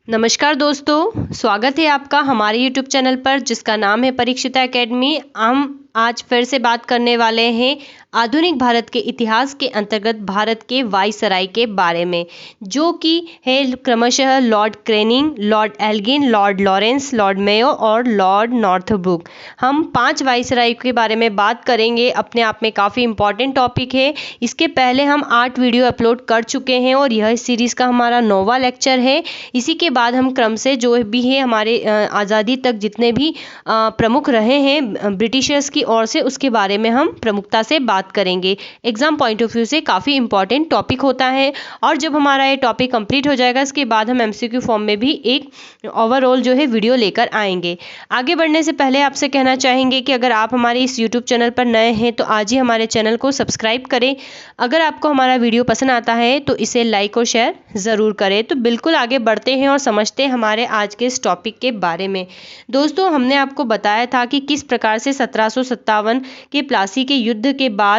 नमस्कार दोस्तों, स्वागत है आपका हमारे YouTube चैनल पर जिसका नाम है परीक्षिता एकेडमी। हम आज फिर से बात करने वाले हैं आधुनिक भारत के इतिहास के अंतर्गत भारत के वायसराय के बारे में, जो कि है क्रमशः Lord Canning, Lord Elgin, Lord Lawrence, Lord Mayo और लॉर्ड नॉर्थब्रुक। हम 5 वायसराय के बारे में बात करेंगे। अपने आप में काफ़ी इंपॉर्टेंट टॉपिक है। इसके पहले हम 8 वीडियो अपलोड कर चुके हैं और यह सीरीज़ का हमारा 9वां लेक्चर है। इसी के बाद हम क्रम से जो भी है हमारे आज़ादी तक जितने भी प्रमुख रहे हैं ब्रिटिशर्स की ओर से, उसके बारे में हम प्रमुखता से बात करेंगे। एग्जाम पॉइंट ऑफ व्यू से काफ़ी इंपॉर्टेंट टॉपिक होता है और जब हमारा ये टॉपिक कंप्लीट हो जाएगा इसके बाद हम एमसीक्यू फॉर्म में भी एक ओवरऑल जो है वीडियो लेकर आएंगे। आगे बढ़ने से पहले आपसे कहना चाहेंगे कि अगर आप हमारे इस यूट्यूब चैनल पर नए हैं तो आज ही हमारे चैनल को सब्सक्राइब करें। अगर आपको हमारा वीडियो पसंद आता है तो इसे लाइक और शेयर ज़रूर करें। तो बिल्कुल आगे बढ़ते हैं और समझते हैं हमारे आज के इस टॉपिक के बारे में। दोस्तों, हमने आपको बताया था कि किस प्रकार से 1757 के प्लासी के युद्ध के बाद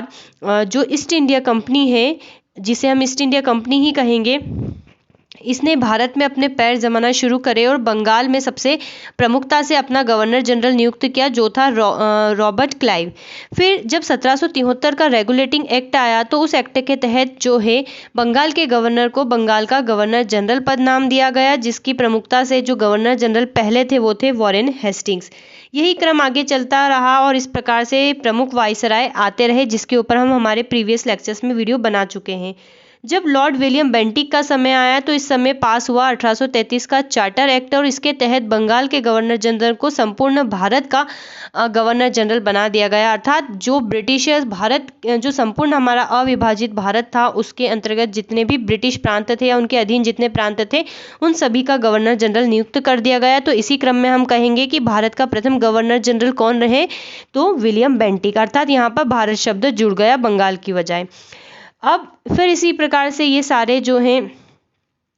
जो ईस्ट इंडिया कंपनी है, जिसे हम ईस्ट इंडिया कंपनी ही कहेंगे, इसने भारत में अपने पैर जमाना शुरू करे और बंगाल में सबसे प्रमुखता से अपना गवर्नर जनरल नियुक्त किया, जो था रॉबर्ट क्लाइव। फिर जब 1773 का रेगुलेटिंग एक्ट आया तो उस एक्ट के तहत जो है बंगाल के गवर्नर को बंगाल का गवर्नर जनरल पद नाम दिया गया, जिसकी प्रमुखता से जो गवर्नर जनरल पहले थे वो थे वॉरेन हेस्टिंग्स। यही क्रम आगे चलता रहा और इस प्रकार से प्रमुख वायसराय आते रहे, जिसके ऊपर हम हमारे प्रीवियस लेक्चर्स में वीडियो बना चुके हैं। जब लॉर्ड विलियम बेंटिक का समय आया तो इस समय पास हुआ 1833 का चार्टर एक्ट और इसके तहत बंगाल के गवर्नर जनरल को संपूर्ण भारत का गवर्नर जनरल बना दिया गया। अर्थात जो ब्रिटिशर्स भारत, जो संपूर्ण हमारा अविभाजित भारत था, उसके अंतर्गत जितने भी ब्रिटिश प्रांत थे या उनके अधीन जितने प्रांत थे उन सभी का गवर्नर जनरल नियुक्त कर दिया गया। तो इसी क्रम में हम कहेंगे कि भारत का प्रथम गवर्नर जनरल कौन रहे, तो विलियम बेंटिक। अर्थात यहाँ पर भारत शब्द जुड़ गया बंगाल की बजाय। अब फिर इसी प्रकार से ये सारे जो हैं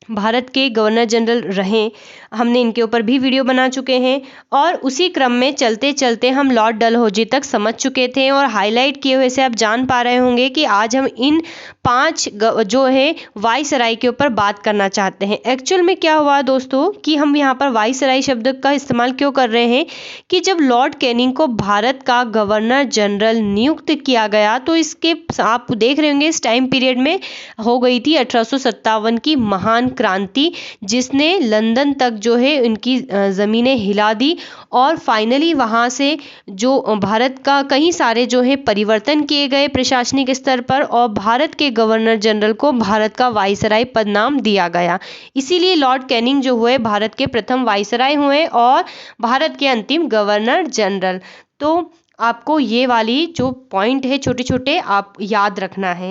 भारत के गवर्नर जनरल रहे, हमने इनके ऊपर भी वीडियो बना चुके हैं और उसी क्रम में चलते चलते हम लॉर्ड डलहौजी तक समझ चुके थे और हाईलाइट किए हुए से आप जान पा रहे होंगे कि आज हम इन 5 जो है वायसराय के ऊपर बात करना चाहते हैं। एक्चुअल में क्या हुआ दोस्तों कि हम यहाँ पर वायसराय शब्द का इस्तेमाल क्यों कर रहे हैं कि जब लॉर्ड कैनिंग को भारत का गवर्नर जनरल नियुक्त किया गया तो इसके आप देख रहे होंगे इस टाइम पीरियड में हो गई थी 1857 की महान क्रांति, जिसने लंदन तक जो है इनकी ज़मीनें हिला दी और फाइनली वहाँ से जो भारत का कई सारे जो है परिवर्तन किए गए प्रशासनिक स्तर पर और भारत के गवर्नर जनरल को भारत का वायसराय पद नाम दिया गया। इसीलिए लॉर्ड कैनिंग जो हुए भारत के प्रथम वायसराय हुए और भारत के अंतिम गवर्नर जनरल। तो आपको ये वाली जो पॉइंट है छोटे छोटे आप याद रखना है।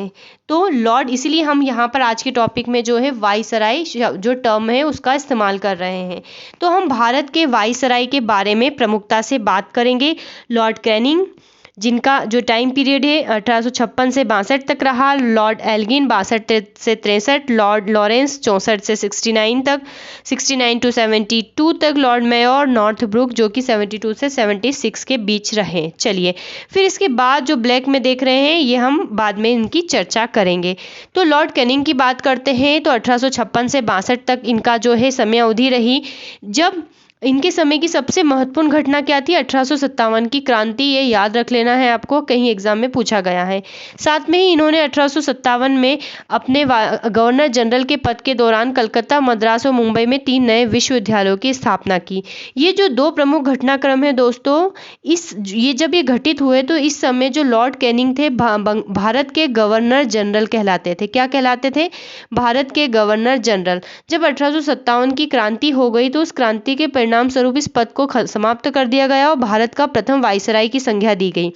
तो लॉर्ड, इसीलिए हम यहाँ पर आज के टॉपिक में जो है वायसराय जो टर्म है उसका इस्तेमाल कर रहे हैं। तो हम भारत के वायसराय के बारे में प्रमुखता से बात करेंगे। लॉर्ड कैनिंग, जिनका जो टाइम पीरियड है 1856 से 62 तक रहा, लॉर्ड एल्गिन 62 से 63, लॉर्ड लॉरेंस 64 से 69 तक, 69 टू 72 तक, लॉर्ड मेयो और नॉर्थब्रुक जो कि 72 से 76 के बीच रहे। चलिए फिर इसके बाद जो ब्लैक में देख रहे हैं ये हम बाद में इनकी चर्चा करेंगे। तो लॉर्ड कैनिंग की बात करते हैं तो 1856 से 62 तक इनका जो है समय अवधि रही। जब इनके समय की सबसे महत्वपूर्ण घटना क्या थी, 1857 की क्रांति, ये याद रख लेना है आपको, कहीं एग्जाम में पूछा गया है। साथ में ही इन्होंने 1857 में अपने गवर्नर जनरल के पद के दौरान कलकत्ता, मद्रास और मुंबई में 3 नए विश्वविद्यालयों की स्थापना की। ये जो 2 प्रमुख घटनाक्रम है दोस्तों, ये जब ये घटित हुए तो इस समय जो लॉर्ड कैनिंग थे भारत के गवर्नर जनरल कहलाते थे। क्या कहलाते थे? भारत के गवर्नर जनरल। जब 1857 की क्रांति हो गई तो उस क्रांति के परिणाम स्वरूप इस पद को समाप्त कर दिया गया और भारत का प्रथम वायसराय की संज्ञा दी गई।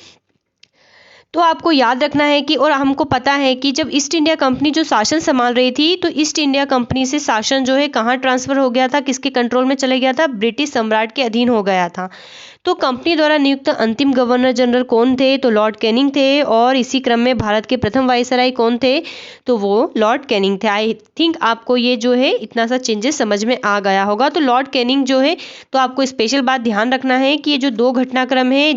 तो आपको याद रखना है कि, और हमको पता है कि जब ईस्ट इंडिया कंपनी जो शासन संभाल रही थी तो ईस्ट इंडिया कंपनी से शासन जो है कहाँ ट्रांसफर हो गया था, किसके कंट्रोल में चले गया था? ब्रिटिश सम्राट के अधीन हो गया था। तो कंपनी द्वारा नियुक्त अंतिम गवर्नर जनरल कौन थे? तो लॉर्ड कैनिंग थे। और इसी क्रम में भारत के प्रथम वायसराय कौन थे? तो वो लॉर्ड कैनिंग थे। आई थिंक आपको ये जो है इतना सा चेंजेस समझ में आ गया होगा। तो लॉर्ड कैनिंग जो है, तो आपको स्पेशल बात ध्यान रखना है कि ये जो दो घटनाक्रम है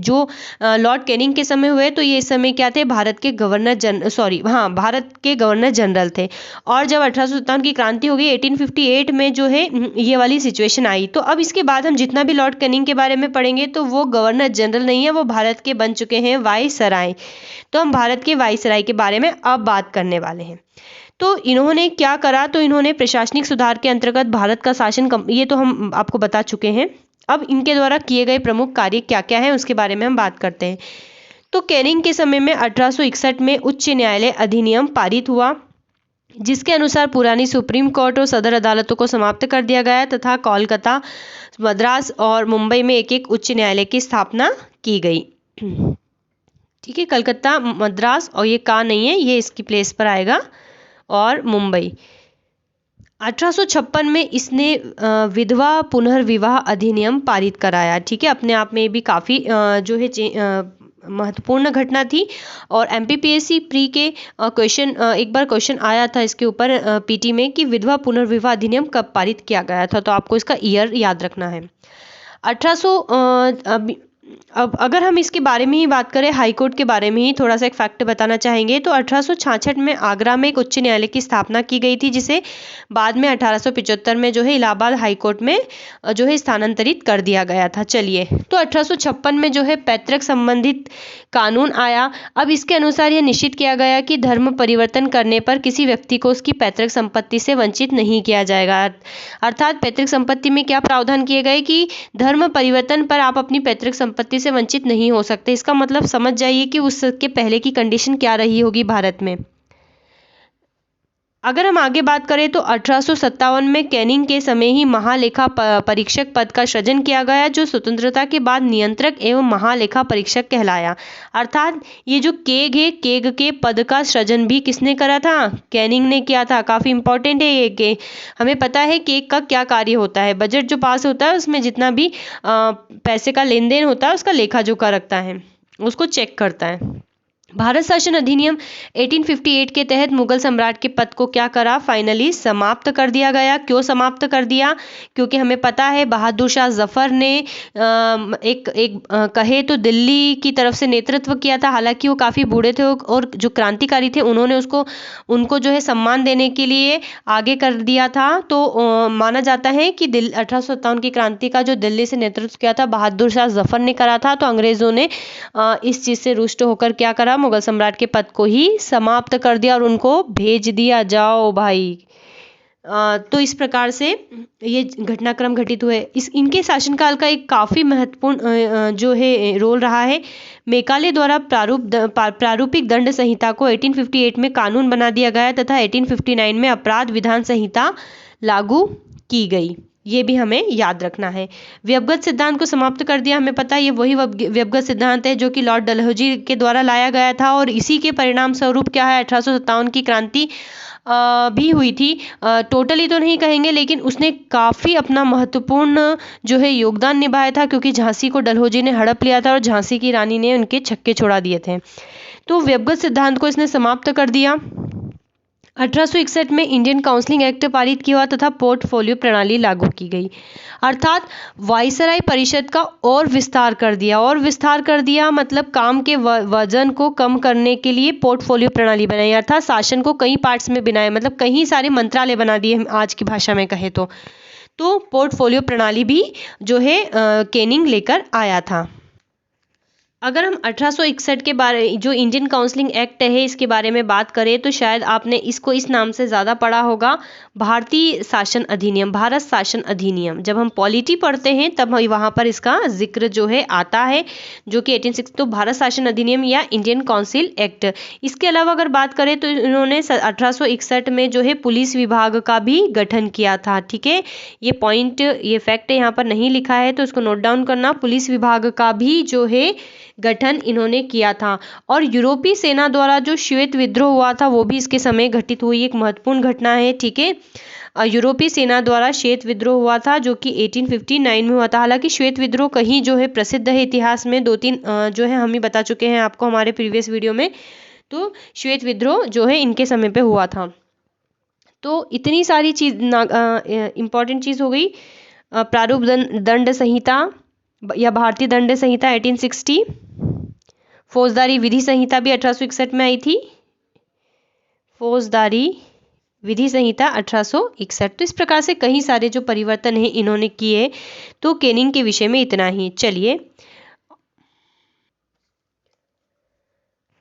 जो लॉर्ड कैनिंग के समय हुए, तो ये इस समय क्या थे? भारत के भारत के गवर्नर जनरल थे। और जब 1857 की क्रांति हो गई 1858 में जो है ये वाली सिचुएशन आई। तो अब इसके बाद हम जितना भी लॉर्ड कैनिंग के बारे में पढ़ेंगे तो वो गवर्नर जनरल नहीं है, वो भारत के बन चुके हैं वायसराय। तो हम भारत के वायसराय के बारे में अब बात करने वाले हैं। तो इन्होंने क्या करा? तो इन्होंने प्रशासनिक सुधार के अंतर्गत भारत का शासन ये तो हम आपको बता चुके हैं। अब इनके द्वारा किए गए प्रमुख कार्य क्या क्या है उसके बारे में हम बात करते हैं। तो कैनिंग के समय में 1861 में उच्च न्यायालय अधिनियम पारित हुआ, जिसके अनुसार पुरानी सुप्रीम कोर्ट और सदर अदालतों को समाप्त कर दिया गया तथा कोलकाता, मद्रास और मुंबई में एक एक उच्च न्यायालय की स्थापना की गई। ठीक है, कलकत्ता, मद्रास और ये का नहीं है, ये इसकी प्लेस पर आएगा, और मुंबई। 1856 में इसने विधवा पुनर्विवाह अधिनियम पारित कराया। ठीक है, अपने आप में भी काफ़ी जो है महत्वपूर्ण घटना थी। और एमपीपीएससी प्री के एक बार क्वेश्चन आया था इसके ऊपर पीटी में कि विधवा पुनर्विवाह अधिनियम कब पारित किया गया था, तो आपको इसका ईयर याद रखना है। 1800 अब अगर हम इसके बारे में ही बात करें, हाई कोर्ट के बारे में ही थोड़ा सा एक फैक्ट बताना चाहेंगे। तो 1866 में आगरा में एक उच्च न्यायालय की स्थापना की गई थी, जिसे बाद में 1875 में जो है इलाहाबाद हाई कोर्ट में जो है स्थानांतरित कर दिया गया था। चलिए, तो 1856 में जो है पैतृक संबंधित कानून आया। अब इसके अनुसार यह निश्चित किया गया कि धर्म परिवर्तन करने पर किसी व्यक्ति को उसकी पैतृक संपत्ति से वंचित नहीं किया जाएगा। अर्थात पैतृक संपत्ति में क्या प्रावधान किए गए कि धर्म परिवर्तन पर आप अपनी पैतृक संपत्ति से वंचित नहीं हो सकते। इसका मतलब समझ जाइए कि उसके पहले की कंडीशन क्या रही होगी भारत में। अगर हम आगे बात करें तो 1857 में कैनिंग के समय ही महालेखा परीक्षक पद का सृजन किया गया, जो स्वतंत्रता के बाद नियंत्रक एवं महालेखा परीक्षक कहलाया। अर्थात ये जो केग है, केग के पद का सृजन भी किसने करा था? कैनिंग ने किया था। काफ़ी इंपॉर्टेंट है ये के हमें पता है केग का क्या कार्य होता है। बजट जो पास होता है उसमें जितना भी पैसे का लेन देन होता है उसका लेखा जोखा रखता है, उसको चेक करता है। भारत शासन अधिनियम 1858 के तहत मुगल सम्राट के पद को क्या करा? फाइनली समाप्त कर दिया गया। क्यों समाप्त कर दिया? क्योंकि हमें पता है बहादुर शाह जफर ने कहे तो दिल्ली की तरफ से नेतृत्व किया था। हालांकि वो काफ़ी बूढ़े थे और जो क्रांतिकारी थे उन्होंने उनको जो है सम्मान देने के लिए आगे कर दिया था। तो माना जाता है कि 1857 की क्रांति का जो दिल्ली से नेतृत्व किया था बहादुर शाह जफर ने करा था। तो अंग्रेज़ों ने इस चीज़ से रुष्ट होकर क्या करा? मुगल सम्राट के पद को ही समाप्त कर दिया और उनको भेज दिया, जाओ भाई। तो इस प्रकार से ये घटनाक्रम घटित हुए। इनके शासनकाल का एक काफ़ी महत्वपूर्ण जो है रोल रहा है। मेकाले द्वारा प्रारूपिक दंड संहिता को 1858 में कानून बना दिया गया तथा 1859 में अपराध विधान संहिता लागू की गई। ये भी हमें याद रखना है। व्यवगत सिद्धांत को समाप्त कर दिया। हमें पता है ये वही व्यवगत सिद्धांत है जो कि लॉर्ड डलहौजी के द्वारा लाया गया था और इसी के परिणाम स्वरूप क्या है 1857 की क्रांति भी हुई थी। टोटली तो नहीं कहेंगे लेकिन उसने काफ़ी अपना महत्वपूर्ण जो है योगदान निभाया था, क्योंकि झांसी को डलहौजी ने हड़प लिया था और झांसी की रानी ने उनके छक्के छोड़ा दिए थे। तो व्यवगत सिद्धांत को इसने समाप्त कर दिया। 1861 में इंडियन काउंसलिंग एक्ट पारित किया तथा पोर्टफोलियो प्रणाली लागू की गई। अर्थात वायसराय परिषद का और विस्तार कर दिया। और विस्तार कर दिया मतलब काम के वजन को कम करने के लिए पोर्टफोलियो प्रणाली बनाई। अर्थात शासन को कई पार्ट्स में बनाए, मतलब कई सारे मंत्रालय बना दिए आज की भाषा में कहे तो पोर्टफोलियो प्रणाली भी जो है कैनिंग लेकर आया था। अगर हम 1861 के बारे जो इंडियन काउंसलिंग एक्ट है इसके बारे में बात करें तो शायद आपने इसको इस नाम से ज़्यादा पढ़ा होगा, भारतीय शासन अधिनियम, भारत शासन अधिनियम। जब हम पॉलिटी पढ़ते हैं तब वहाँ पर इसका जिक्र जो है आता है, जो कि 1860 तो भारत शासन अधिनियम या इंडियन काउंसिल एक्ट। इसके अलावा अगर बात करें तो इन्होंने 1861 में जो है पुलिस विभाग का भी गठन किया था। ठीक है, ये पॉइंट ये फैक्ट यहाँ पर नहीं लिखा है तो इसको नोट डाउन करना। पुलिस विभाग का भी जो है गठन इन्होंने किया था। और यूरोपीय सेना द्वारा जो श्वेत विद्रोह हुआ था वो भी इसके समय घटित हुई एक महत्वपूर्ण घटना है। ठीक है, यूरोपीय सेना द्वारा श्वेत विद्रोह हुआ था जो कि 1859 में हुआ था। हालांकि श्वेत विद्रोह कहीं जो है प्रसिद्ध है इतिहास में, 2-3 जो है हम ही बता चुके हैं आपको हमारे प्रीवियस वीडियो में। तो श्वेत विद्रोह जो है इनके समय पे हुआ था। तो इतनी सारी चीज इम्पॉर्टेंट चीज हो गई। प्रारूप दंड संहिता या भारतीय दंड संहिता 1860, फौजदारी विधि संहिता भी 1861 में आई थी, फौजदारी विधि संहिता 1861। तो इस प्रकार से कई सारे जो परिवर्तन हैं इन्होंने किए। तो कैनिंग के विषय में इतना ही। चलिए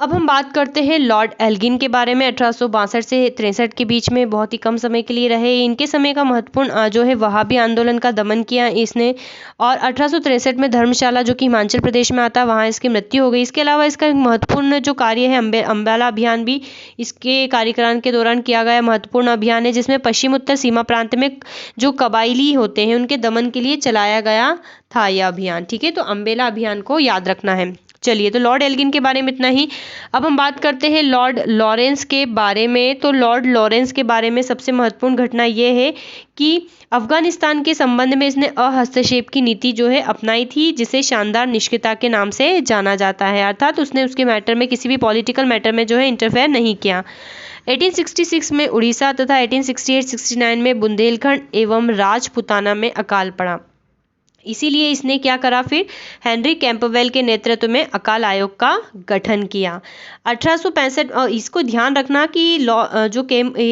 अब हम बात करते हैं लॉर्ड एल्गिन के बारे में। 1862 से 63 के बीच में बहुत ही कम समय के लिए रहे। इनके समय का महत्वपूर्ण जो है वहाबी आंदोलन का दमन किया इसने। और 1863 में धर्मशाला जो कि हिमाचल प्रदेश में आता है वहाँ इसकी मृत्यु हो गई। इसके अलावा इसका एक महत्वपूर्ण जो कार्य है अम्बाला अभियान भी इसके कार्यकाल के दौरान किया गया महत्वपूर्ण अभियान है, जिसमें पश्चिम उत्तर सीमा प्रांत में जो कबायली होते हैं उनके दमन के लिए चलाया गया था यह अभियान। ठीक है, तो अम्बाला अभियान को याद रखना है। चलिए, तो लॉर्ड एल्गिन के बारे में इतना ही। अब हम बात करते हैं लॉर्ड लॉरेंस के बारे में। तो लॉर्ड लॉरेंस के बारे में सबसे महत्वपूर्ण घटना यह है कि अफगानिस्तान के संबंध में इसने अहस्तक्षेप की नीति जो है अपनाई थी, जिसे शानदार निष्क्रियता के नाम से जाना जाता है। अर्थात उसने उसके मैटर में किसी भी पॉलिटिकल मैटर में जो है इंटरफेयर नहीं किया। 1866 में उड़ीसा तथा 1868-69 में बुंदेलखंड एवं राजपुताना में अकाल पड़ा। इसीलिए इसने क्या करा, फिर हेनरी कैंपबेल के नेतृत्व में अकाल आयोग का गठन किया। 1865, और इसको ध्यान रखना कि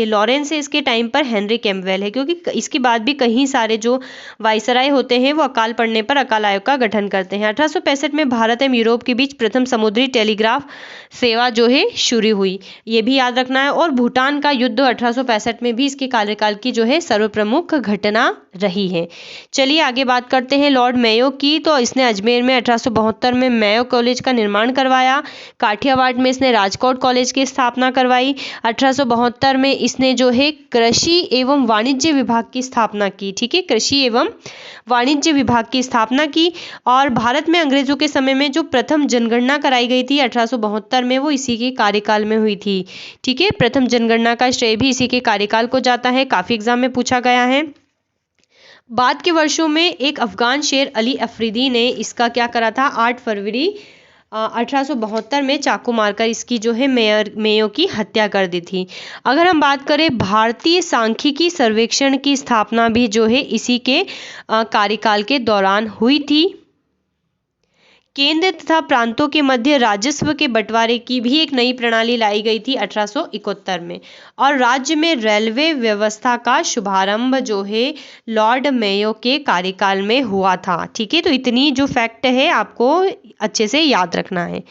लॉरेंस है इसके टाइम पर हेनरी कैंपबेल है, क्योंकि इसके बाद भी कई सारे जो वायसराय होते हैं वो अकाल पड़ने पर अकाल आयोग का गठन करते हैं। 1865 में भारत एवं यूरोप के बीच प्रथम समुद्री टेलीग्राफ सेवा जो है शुरू हुई, ये भी याद रखना है। और भूटान का युद्ध 1865 में भी इसके कार्यकाल की जो है सर्वप्रमुख घटना रही है। चलिए आगे बात करते हैं लॉर्ड मेयो की। तो इसने अजमेर में 1872 में मेयो कॉलेज का निर्माण करवाया। काठियावाड़ में इसने राजकोट कॉलेज की स्थापना करवाई। 1872 में इसने जो है कृषि एवं वाणिज्य विभाग की स्थापना की। ठीक है, कृषि एवं वाणिज्य विभाग की स्थापना की। और भारत में अंग्रेजों के समय में जो प्रथम जनगणना कराई गई थी 1872 में, वो इसी के कार्यकाल में हुई थी। ठीक है, प्रथम जनगणना का श्रेय भी इसी के कार्यकाल को जाता है, काफी एग्जाम में पूछा गया है। बाद के वर्षों में एक अफगान शेर अली अफरीदी ने इसका क्या करा था, 8 फरवरी 1872 में चाकू मारकर इसकी जो है मेयो की हत्या कर दी थी। अगर हम बात करें भारतीय सांख्यिकी सर्वेक्षण की स्थापना भी जो है इसी के कार्यकाल के दौरान हुई थी। केंद्र तथा प्रांतों के मध्य राजस्व के बंटवारे की भी एक नई प्रणाली लाई गई थी 1871 में। और राज्य में रेलवे व्यवस्था का शुभारंभ जो है लॉर्ड मेयो के कार्यकाल में हुआ था। ठीक है, तो इतनी जो फैक्ट है आपको अच्छे से याद रखना है।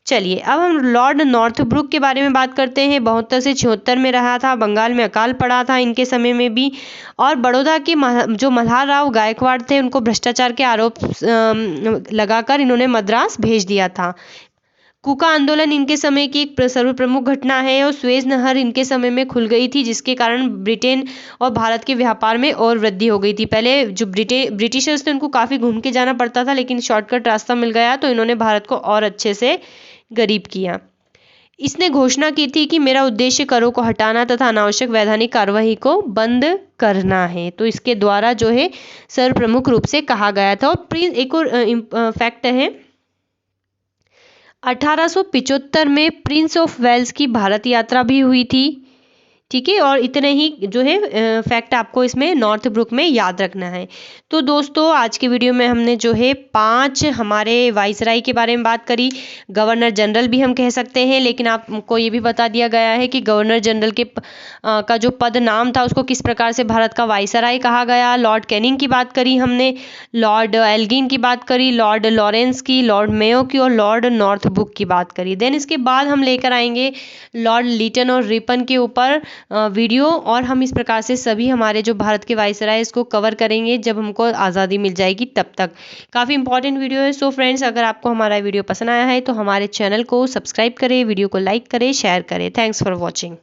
चलिए अब हम लॉर्ड नॉर्थब्रुक के बारे में बात करते हैं। 72 से 76 में रहा था। बंगाल में अकाल पड़ा था इनके समय में भी। और बड़ौदा के जो मल्हार राव गायकवाड़ थे उनको भ्रष्टाचार के आरोप लगाकर इन्होंने मद्रास भेज दिया था। कूका आंदोलन इनके समय की एक सर्वप्रमुख घटना है। और सुएज नहर इनके समय में खुल गई थी, जिसके कारण ब्रिटेन और भारत के व्यापार में और वृद्धि हो गई थी। पहले जो ब्रिटिशर्स थे उनको काफ़ी घूम के जाना पड़ता था, लेकिन शॉर्टकट रास्ता मिल गया तो इन्होंने भारत को और अच्छे से गरीब किया। इसने घोषणा की थी कि मेरा उद्देश्य करों को हटाना तथा अनावश्यक वैधानिक कार्यवाही को बंद करना है। तो इसके द्वारा जो है सर्वप्रमुख रूप से कहा गया था। और एक और फैक्ट है, 1875 में प्रिंस ऑफ वेल्स की भारत यात्रा भी हुई थी। ठीक है, और इतने ही जो है फैक्ट आपको इसमें नॉर्थब्रुक में याद रखना है। तो दोस्तों आज के वीडियो में हमने जो है 5 हमारे वाइसराय के बारे में बात करी। गवर्नर जनरल भी हम कह सकते हैं, लेकिन आपको ये भी बता दिया गया है कि गवर्नर जनरल के का जो पद नाम था उसको किस प्रकार से भारत का वाइसराय कहा गया। लॉर्ड कैनिंग की बात करी हमने, लॉर्ड एल्गिन की बात करी, लॉर्ड लॉरेंस की, लॉर्ड मेयो की और लॉर्ड नॉर्थब्रुक की बात करी। देन इसके बाद हम लेकर आएंगे लॉर्ड लिटन और रिपन के ऊपर वीडियो। और हम इस प्रकार से सभी हमारे जो भारत के वाइसराय इसको कवर करेंगे जब हमको आज़ादी मिल जाएगी तब तक। काफ़ी इंपॉर्टेंट वीडियो है। सो फ्रेंड्स, अगर आपको हमारा वीडियो पसंद आया है तो हमारे चैनल को सब्सक्राइब करें, वीडियो को लाइक करें, शेयर करें। Thanks for watching.